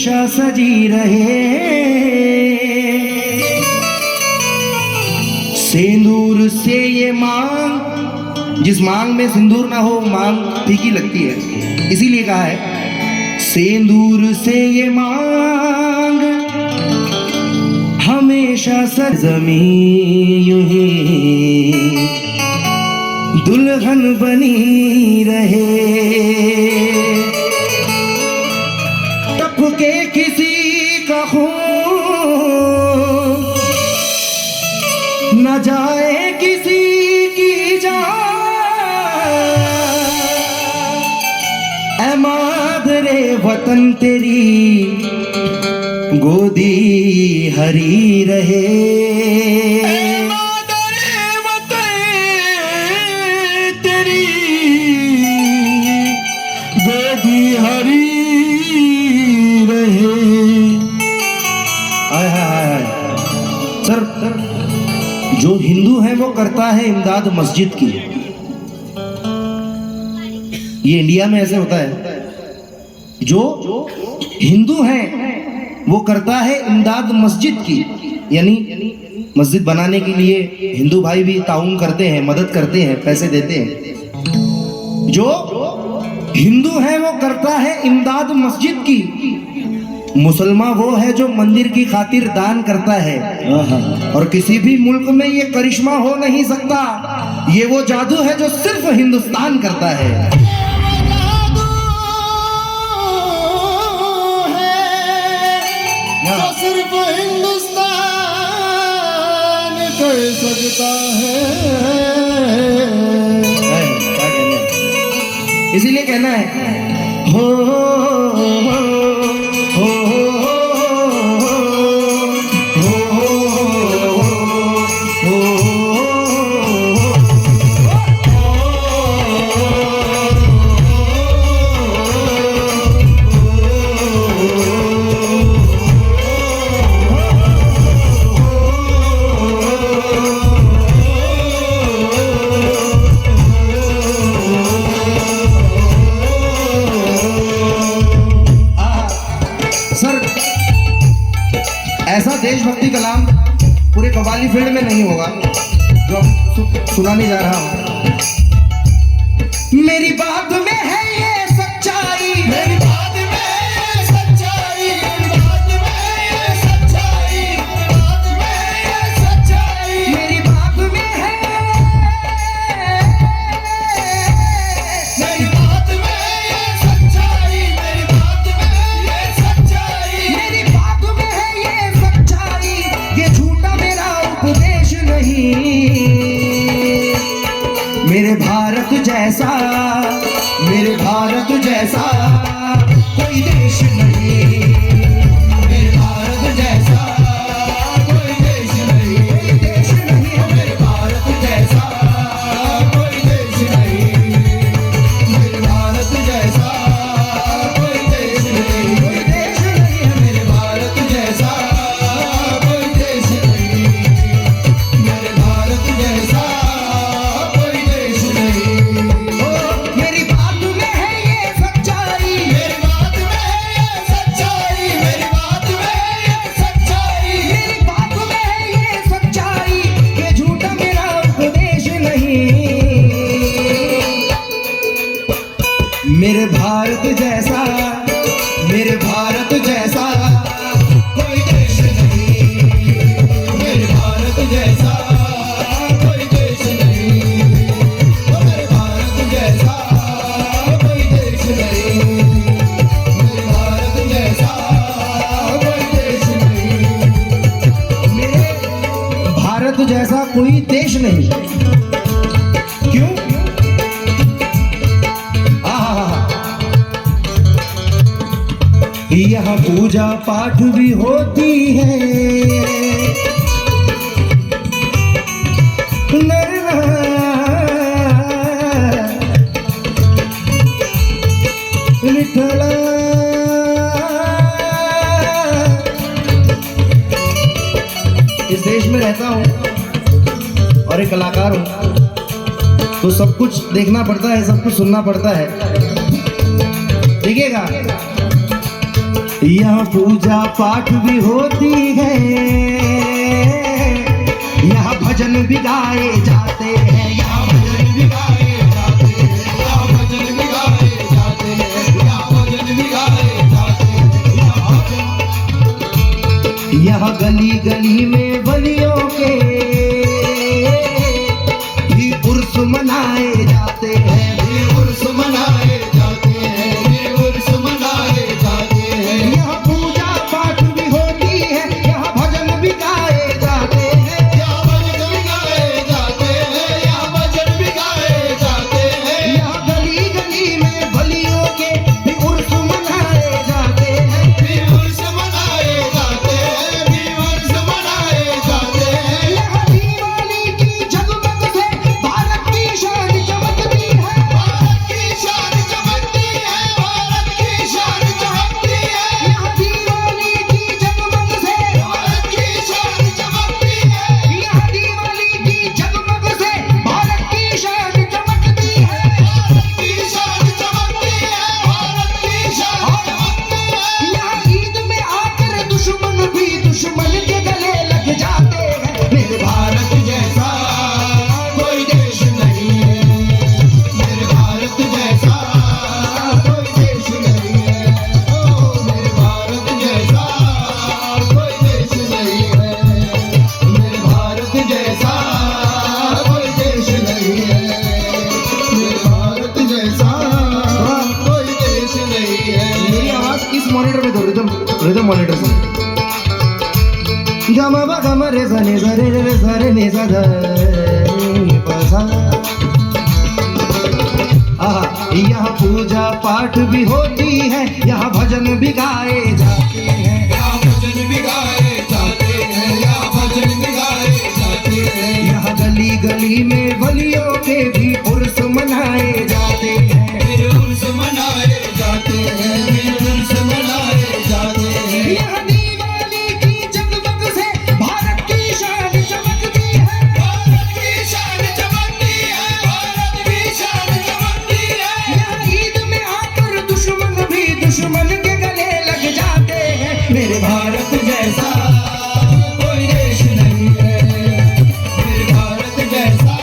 हमेशा सजी रहे। सिंदूर से ये मांग, जिस मांग में सिंदूर ना हो मांग फीकी लगती है, इसीलिए कहा है सिंदूर से ये मांग हमेशा सजमी यूं ही दुल्हन बनी रहे। टपके किसी का खून न जाए किसी की जान। ऐ मादरे वतन तेरी गोदी हरी रहे। सर, जो हिंदू है वो करता है इमदाद मस्जिद की। ये इंडिया में ऐसे होता है, जो हिंदू है वो करता है इमदाद मस्जिद की, यानी मस्जिद बनाने के लिए हिंदू भाई भी ताउन करते हैं, मदद करते हैं, पैसे देते हैं। जो हिंदू है वो करता है इमदाद मस्जिद की। मुसलमान वो है जो मंदिर की खातिर दान करता है। और किसी भी मुल्क में ये करिश्मा हो नहीं सकता। ये वो जादू है जो सिर्फ हिंदुस्तान करता है। जो सिर्फ हिंदुस्तान कर सकता है। क्या कहना है? इसीलिए कहना है हो ऐसा देशभक्ति कलाम पूरे कव्वाली फील्ड में नहीं होगा जो सुनाने जा रहा हूं। मेरी बात में है ये सच्चाई, मेरी बात में ये सच्चाई, मेरी बात में ये सच्चाई, बात में ये सच्चाई, मेरी बात में है, मेरी बात में ये सच्चाई, मेरी बात में ये सच्चाई, मेरी बात में है ये सच्चाई। ये झूठा मेरा उपदेश नहीं। मेरे भारत जैसा, मेरे भारत जैसा कोई देश नहीं। मेरे भारत जैसा कोई देश नहीं, कोई देश नहीं है मेरे भारत जैसा कोई देश नहीं, मेरे भारत जैसा कोई देश नहीं, कोई देश नहीं है मेरे भारत जैसा कोई देश नहीं, मेरे भारत जैसा कोई देश नहीं। ओ, मेरी बात में है ये सच्चाई, मेरी बात में ये सच्चाई, मेरी बात में ये सच्चाई, मेरी बात में है ये सच्चाई। ये झूठा मेरा उपदेश नहीं। मेरे भारत जैसा, मेरे भारत जैसा कोई देश नहीं, मेरे भारत जैसा कोई देश नहीं, मेरे भारत जैसा कोई देश नहीं, मेरे भारत जैसा कोई देश नहीं। मेरे भारत जैसा कोई देश नहीं। क्यों? यहाँ पूजा पाठ भी होती है, विठला इस देश में रहता हूँ और एक कलाकार हूँ, तो सब कुछ देखना पड़ता है, सब कुछ सुनना पड़ता है। देखिएगा, यहाँ पूजा पाठ भी होती है, यहाँ भजन भी गाए जाते हैं, यहाँ भजन भी गाए जाते हैं, यहाँ भजन भी गाए जाते हैं, यहाँ भजन भी गाए जाते हैं, यहाँ गली गली में बलियों के भी उर्स मनाए जाते हैं, ये उर्स मनाए जाते हैं, ये उर्स मनाए जाते हैं, यहाँ पूजा पाठ भी होती है, यहाँ भजन भी गाए जाते हैं, यहाँ भजन भी गाए जाते हैं, यहाँ भजन भी गाए जाते हैं, यहाँ गली गली में बलियों के भी उर्स मनाए जाते हैं, भी उर्स मनाए जाते हैं, भी उर्स मनाए जाते हैं, यहाँ दिवाली की जगमग से भारत की शान चमकती है, भारत की शान चमकती है, भारत की शान चमकती है, यहाँ दिवाली की जगमग से भारत की शान चमकती है, यहाँ दिवाली की जगमग से भारत की शान चमकती है, भारत की शान चमकती है, भारत की शान चमकती है, यहाँ ईद में आकर दुश्मन भी दुश्मन के गले लग जाते हैं, मेरे भारत जैसा कोई देश नहीं है, मेरे भारत जैसा कोई देश नहीं है, ओ मेरे भारत जैसा कोई देश नहीं है, मेरे भारत जैसा कोई देश नहीं है, मेरे भारत जैसा कोई देश नहीं है। मेरी आवाज इस मॉनिटर में दो, रिदम रिदम मॉनिटर से गम ब गम रे सा ने सा रे रे रे सा रे ने सा ध नि प सा। आहा, यहाँ पूजा पाठ भी होती है, यहाँ भजन भी गाए जाते हैं, यहाँ भजन भी गाए जाते हैं, यहाँ भजन भी गाए जाते हैं, यहाँ गली गली में बलियों के भी उर्स मनाए जाते हैं, फिर उर्स मनाए जाते हैं, फिर उर्स मनाए जाते हैं, यहाँ दिवाली की जगमग से भारत की शान चमकती है, भारत की शान चमकती है, भारत की शान चमकती है, यहाँ ईद में आकर दुश्मन भी दुश्मन के गले लग जाते हैं, मेरे भारत जैसा कोई देश नहीं है, मेरे भारत जैसा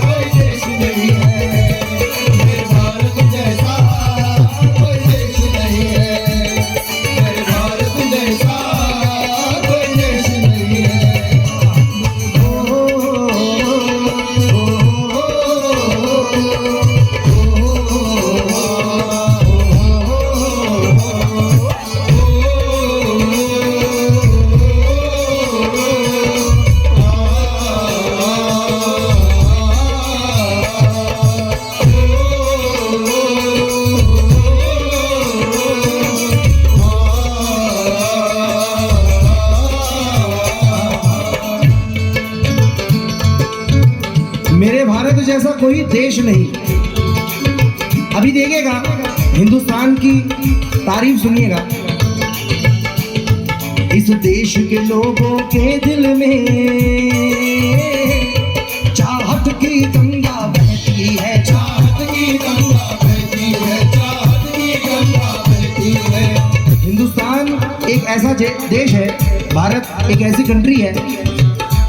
कोई देश नहीं है, मेरे भारत जैसा कोई देश नहीं है, मेरे भारत जैसा कोई देश नहीं है। ओ, मेरे भारत जैसा कोई देश नहीं। अभी देखिएगा हिंदुस्तान की तारीफ सुनिएगा, इस देश के लोगों के दिल में चाहत की गंगा बहती है, चाहत की गंगा बहती है, चाहत की गंगा बहती है, हिंदुस्तान एक ऐसा देश है, भारत एक ऐसी कंट्री है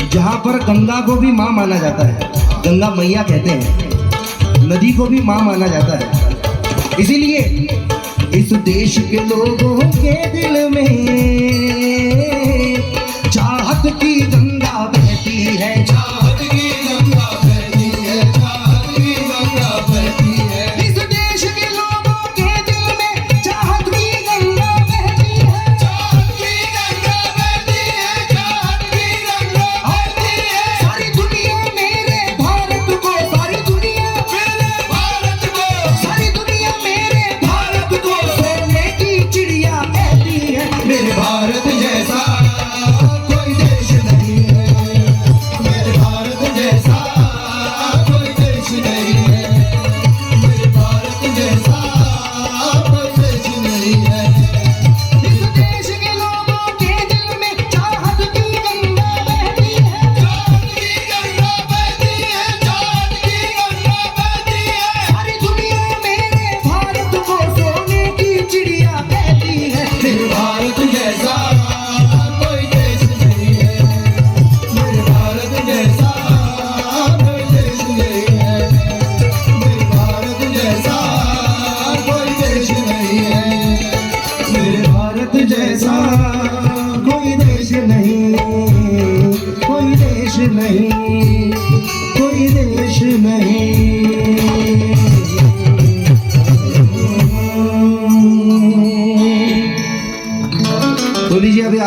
जहाँ पर गंगा को भी माँ माना जाता है, गंगा मैया कहते हैं, नदी को भी माँ माना जाता है। इसीलिए इस देश के लोगों के दिल में चाहत की गंगा बहती है, चाहत की गंगा बहती है, चाहत की गंगा बहती है, इस देश के लोगों के दिल में चाहत की गंगा बहती है, चाहत की गंगा बहती है, चाहत की गंगा बहती है, सारी दुनिया मेरे भारत को, सारी दुनिया मेरे भारत को, सारी दुनिया मेरे भारत को सोने की चिड़िया कहती है, मेरे भारत जैसा कोई देश नहीं कोई देश नहीं, कोई देश नहीं, कोई देश नहीं। तो लीजिए अभी